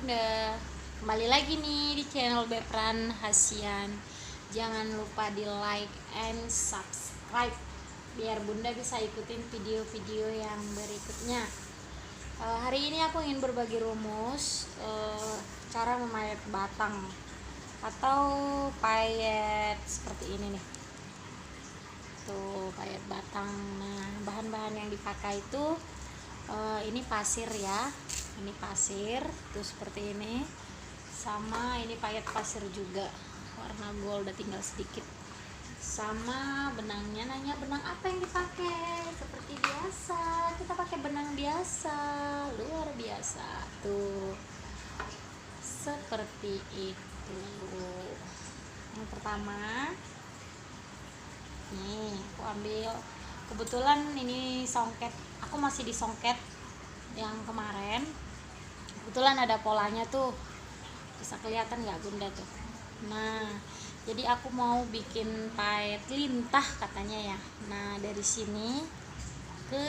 bunda, kembali lagi nih di channel Bepran Hasian. Jangan lupa di like and subscribe biar bunda bisa ikutin video-video yang berikutnya. Hari ini aku ingin berbagi rumus cara memayat batang atau payet seperti ini nih. Tuh, payet batang. Nah, bahan-bahan yang dipakai itu ini pasir ya, ini pasir tuh seperti ini, sama ini payet pasir juga warna gold, udah tinggal sedikit, sama benangnya. Nanya benang apa yang dipakai? Seperti biasa kita pakai benang biasa, luar biasa tuh, seperti itu. Yang pertama nih aku ambil, kebetulan ini songket, aku masih di songket yang kemarin, kebetulan ada polanya tuh, bisa kelihatan nggak bunda tuh. Nah, jadi aku mau bikin payet lintah katanya ya. Nah, dari sini ke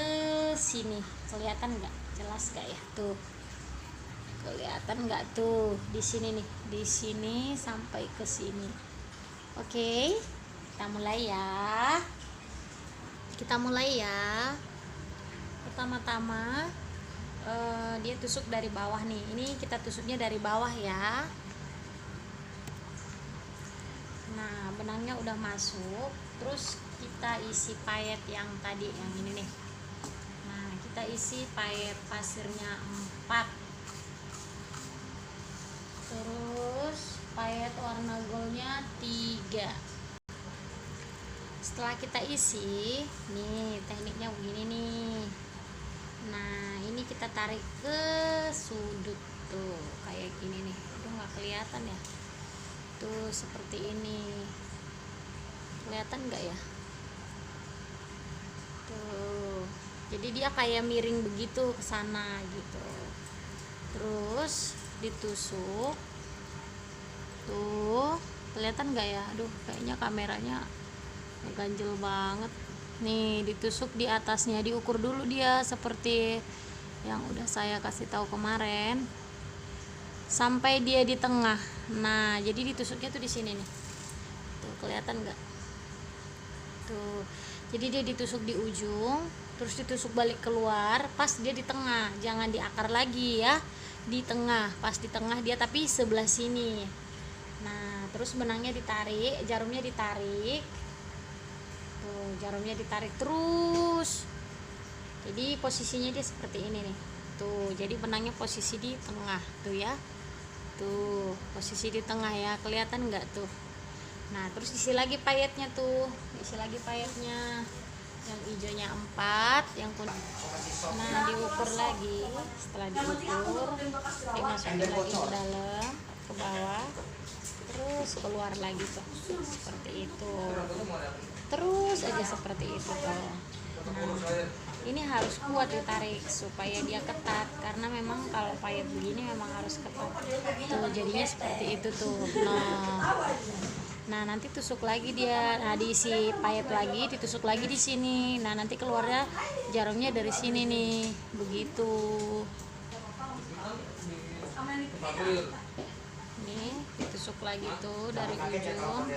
sini kelihatan nggak, jelas nggak ya tuh, kelihatan nggak tuh, di sini nih, di sini sampai ke sini. Oke, kita mulai ya. Pertama-tama dia tusuk dari bawah nih, ini kita tusuknya dari bawah ya. Nah, benangnya udah masuk, terus kita isi payet yang tadi, yang ini nih. Nah, kita isi payet pasirnya 4, terus payet warna goldnya 3. Setelah kita isi nih, tekniknya begini nih. Nah, ini kita tarik ke sudut tuh, kayak gini nih. Aduh, nggak kelihatan ya tuh, seperti ini. Kelihatan nggak ya tuh, jadi dia kayak miring begitu ke sana gitu. Terus ditusuk tuh, kelihatan nggak ya? Aduh, kayaknya kameranya ganjel banget nih. Ditusuk di atasnya, diukur dulu dia seperti yang udah saya kasih tahu kemarin, sampai dia di tengah. Nah, jadi ditusuknya tuh di sini nih tuh, kelihatan nggak tuh, jadi dia ditusuk di ujung, terus ditusuk balik keluar pas dia di tengah, jangan di akar lagi ya, di tengah, pas di tengah dia tapi sebelah sini. Nah, terus benangnya ditarik, jarumnya ditarik tuh, jarumnya ditarik terus, jadi posisinya dia seperti ini nih tuh, jadi benangnya posisi di tengah tuh ya, tuh posisi di tengah ya, kelihatan nggak tuh. Nah, terus isi lagi payetnya tuh, isi lagi payetnya yang hijaunya 4, yang kuning. Nah, diukur lagi, setelah diukur dimasukin lagi ke dalam, ke bawah, terus keluar lagi tuh, seperti itu, terus aja seperti itu tuh. Nah, ini harus kuat ditarik supaya dia ketat, karena memang kalau payet begini memang harus ketat tuh, jadinya seperti itu tuh. Nah, nanti tusuk lagi dia. Nah, diisi payet lagi, ditusuk lagi di sini. Nah, nanti keluarnya jarumnya dari sini nih, begitu. Nih, ditusuk lagi tuh dari ujung.